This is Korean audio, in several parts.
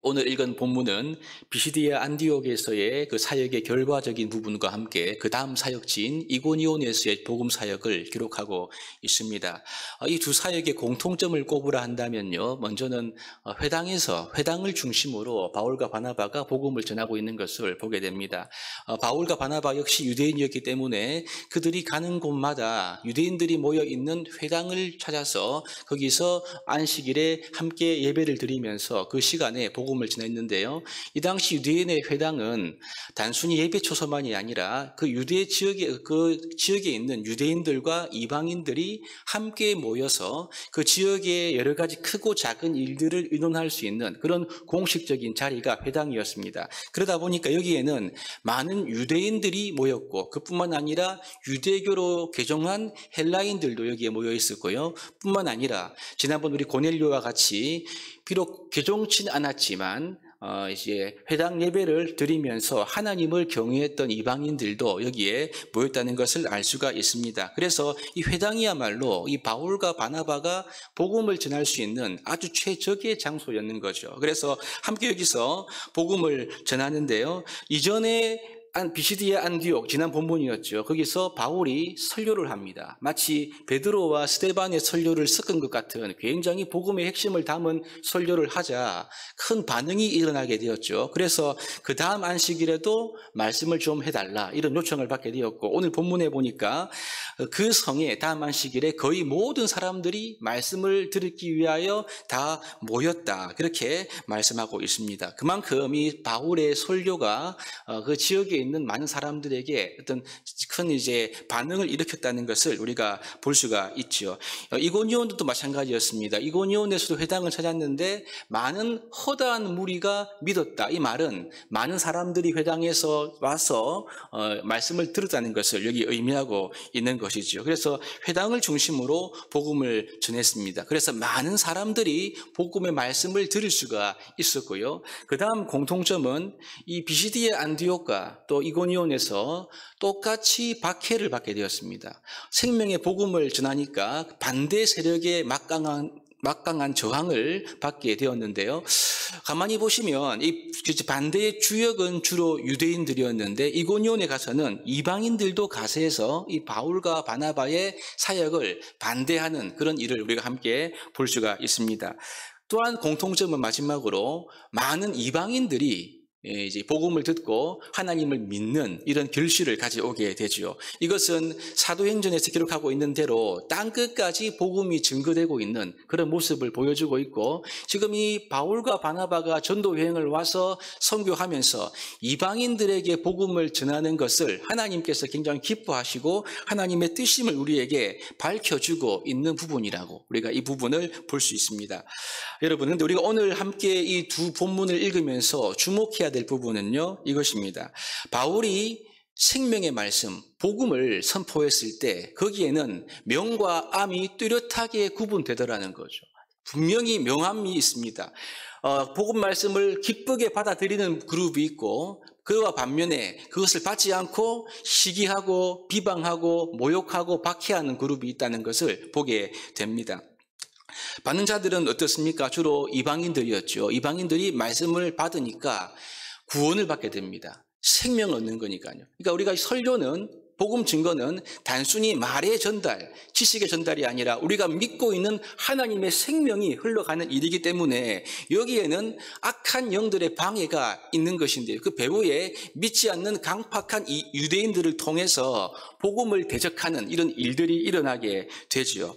오늘 읽은 본문은 비시디아 안디옥에서의 그 사역의 결과적인 부분과 함께 그 다음 사역지인 이고니온에서의 복음 사역을 기록하고 있습니다. 이 두 사역의 공통점을 꼽으라 한다면요. 먼저는 회당을 중심으로 바울과 바나바가 복음을 전하고 있는 것을 보게 됩니다. 바울과 바나바 역시 유대인이었기 때문에 그들이 가는 곳마다 유대인들이 모여 있는 회당을 찾아서 거기서 안식일에 함께 예배를 드리면서 그 시간에 복음을 전했는데요. 이 당시 유대인의 회당은 단순히 예배 초소만이 아니라 그 유대 지역에 있는 유대인들과 이방인들이 함께 모여서 그 지역의 여러 가지 크고 작은 일들을 의논할 수 있는 그런 공식적인 자리가 회당이었습니다. 그러다 보니까 여기에는 많은 유대인들이 모였고 그뿐만 아니라 유대교로 개종한 헬라인들도 여기에 모여 있었고요. 뿐만 아니라 지난번 우리 고넬료와 같이 비록 개종치 않았지만 이제 회당 예배를 드리면서 하나님을 경외했던 이방인들도 여기에 모였다는 것을 알 수가 있습니다. 그래서 이 회당이야말로 이 바울과 바나바가 복음을 전할 수 있는 아주 최적의 장소였는 거죠. 그래서 함께 여기서 복음을 전하는데요. 이전에 비시디아 안디옥 지난 본문이었죠. 거기서 바울이 설교를 합니다. 마치 베드로와 스데반의 설교를 섞은 것 같은 굉장히 복음의 핵심을 담은 설교를 하자 큰 반응이 일어나게 되었죠. 그래서 그 다음 안식일에도 말씀을 좀 해달라 이런 요청을 받게 되었고 오늘 본문에 보니까 그 성에 다음 안식일에 거의 모든 사람들이 말씀을 듣기 위하여 다 모였다. 그렇게 말씀하고 있습니다. 그만큼 이 바울의 설교가 그 지역에 있는 많은 사람들에게 어떤 큰 이제 반응을 일으켰다는 것을 우리가 볼 수가 있죠. 이고니온도 마찬가지였습니다. 이고니온에서도 회당을 찾았는데 많은 허다한 무리가 믿었다. 이 말은 많은 사람들이 회당에서 와서 말씀을 들었다는 것을 여기 의미하고 있는 것이죠. 그래서 회당을 중심으로 복음을 전했습니다. 그래서 많은 사람들이 복음의 말씀을 들을 수가 있었고요. 그 다음 공통점은 이 비시디아 안디옥과 또 이고니온에서 똑같이 박해를 받게 되었습니다. 생명의 복음을 전하니까 반대 세력의 막강한 저항을 받게 되었는데요. 가만히 보시면 이 반대의 주역은 주로 유대인들이었는데 이고니온에 가서는 이방인들도 가세해서 이 바울과 바나바의 사역을 반대하는 그런 일을 우리가 함께 볼 수가 있습니다. 또한 공통점은 마지막으로 많은 이방인들이 이제 복음을 듣고 하나님을 믿는 이런 결실을 가져오게 되죠. 이것은 사도행전에서 기록하고 있는 대로 땅끝까지 복음이 증거되고 있는 그런 모습을 보여주고 있고 지금 이 바울과 바나바가 전도 여행을 와서 선교하면서 이방인들에게 복음을 전하는 것을 하나님께서 굉장히 기뻐하시고 하나님의 뜻임을 우리에게 밝혀주고 있는 부분이라고 우리가 이 부분을 볼 수 있습니다. 여러분, 근데 우리가 오늘 함께 이 두 본문을 읽으면서 주목해야 될 부분은요, 이것입니다. 바울이 생명의 말씀, 복음을 선포했을 때 거기에는 명과 암이 뚜렷하게 구분되더라는 거죠. 분명히 명암이 있습니다. 복음 말씀을 기쁘게 받아들이는 그룹이 있고 그와 반면에 그것을 받지 않고 시기하고 비방하고 모욕하고 박해하는 그룹이 있다는 것을 보게 됩니다. 받는 자들은 어떻습니까? 주로 이방인들이었죠. 이방인들이 말씀을 받으니까 구원을 받게 됩니다. 생명을 얻는 거니까요. 그러니까 우리가 설교는 복음 증거는 단순히 말의 전달, 지식의 전달이 아니라 우리가 믿고 있는 하나님의 생명이 흘러가는 일이기 때문에 여기에는 악한 영들의 방해가 있는 것인데요. 그 배후에 믿지 않는 강팍한 이 유대인들을 통해서 복음을 대적하는 이런 일들이 일어나게 되죠.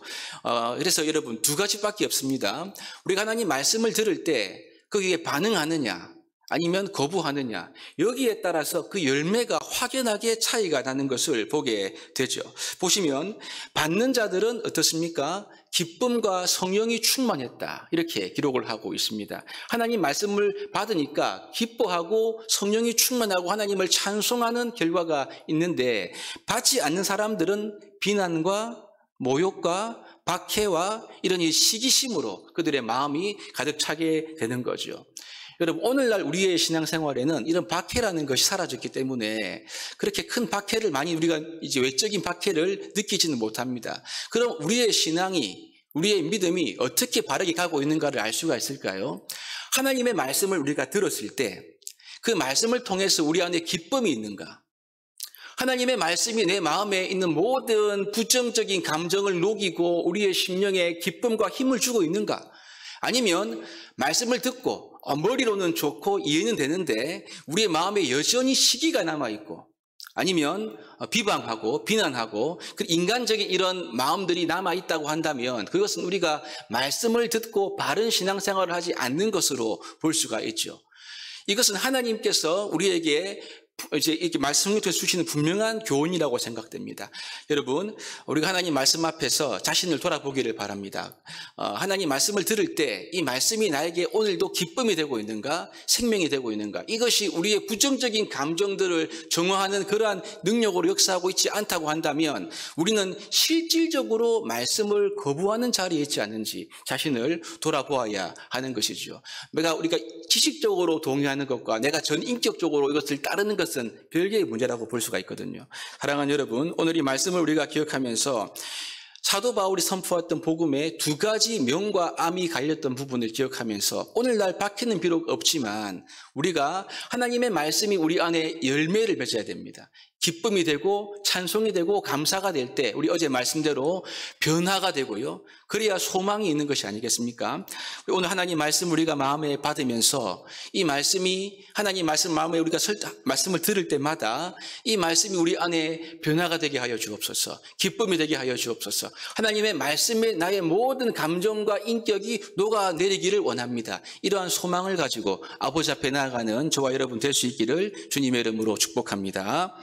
그래서 여러분 두 가지밖에 없습니다. 우리가 하나님 말씀을 들을 때 거기에 반응하느냐 아니면 거부하느냐 여기에 따라서 그 열매가 확연하게 차이가 나는 것을 보게 되죠. 보시면 받는 자들은 어떻습니까? 기쁨과 성령이 충만했다 이렇게 기록을 하고 있습니다. 하나님 말씀을 받으니까 기뻐하고 성령이 충만하고 하나님을 찬송하는 결과가 있는데 받지 않는 사람들은 비난과 모욕과 박해와 이런 이 시기심으로 그들의 마음이 가득 차게 되는 거죠. 여러분 오늘날 우리의 신앙생활에는 이런 박해라는 것이 사라졌기 때문에 그렇게 큰 박해를 많이 우리가 이제 외적인 박해를 느끼지는 못합니다. 그럼 우리의 신앙이 우리의 믿음이 어떻게 바르게 가고 있는가를 알 수가 있을까요? 하나님의 말씀을 우리가 들었을 때 그 말씀을 통해서 우리 안에 기쁨이 있는가? 하나님의 말씀이 내 마음에 있는 모든 부정적인 감정을 녹이고 우리의 심령에 기쁨과 힘을 주고 있는가? 아니면 말씀을 듣고 머리로는 좋고 이해는 되는데 우리의 마음에 여전히 시기가 남아있고 아니면 비방하고 비난하고 그 인간적인 이런 마음들이 남아있다고 한다면 그것은 우리가 말씀을 듣고 바른 신앙생활을 하지 않는 것으로 볼 수가 있죠. 이것은 하나님께서 우리에게 이제 이렇게 말씀을 주시는 분명한 교훈이라고 생각됩니다. 여러분, 우리가 하나님 말씀 앞에서 자신을 돌아보기를 바랍니다. 하나님 말씀을 들을 때 이 말씀이 나에게 오늘도 기쁨이 되고 있는가, 생명이 되고 있는가, 이것이 우리의 부정적인 감정들을 정화하는 그러한 능력으로 역사하고 있지 않다고 한다면 우리는 실질적으로 말씀을 거부하는 자리에 있지 않는지 자신을 돌아보아야 하는 것이죠. 우리가 지식적으로 동의하는 것과 내가 전인격적으로 이것을 따르는 것은 별개의 문제라고 볼 수가 있거든요. 사랑하는 여러분, 오늘 이 말씀을 우리가 기억하면서 사도 바울이 선포했던 복음에 두 가지 명과 암이 갈렸던 부분을 기억하면서 오늘날 박해는 비록 없지만 우리가 하나님의 말씀이 우리 안에 열매를 맺어야 됩니다. 기쁨이 되고 찬송이 되고 감사가 될 때 우리 어제 말씀대로 변화가 되고요. 그래야 소망이 있는 것이 아니겠습니까? 오늘 하나님 말씀 우리가 마음에 받으면서 이 말씀이 하나님 말씀 마음에 우리가 말씀을 들을 때마다 이 말씀이 우리 안에 변화가 되게 하여 주옵소서. 기쁨이 되게 하여 주옵소서. 하나님의 말씀에 나의 모든 감정과 인격이 녹아내리기를 원합니다. 이러한 소망을 가지고 아버지 앞에 나아가는 저와 여러분 될 수 있기를 주님의 이름으로 축복합니다.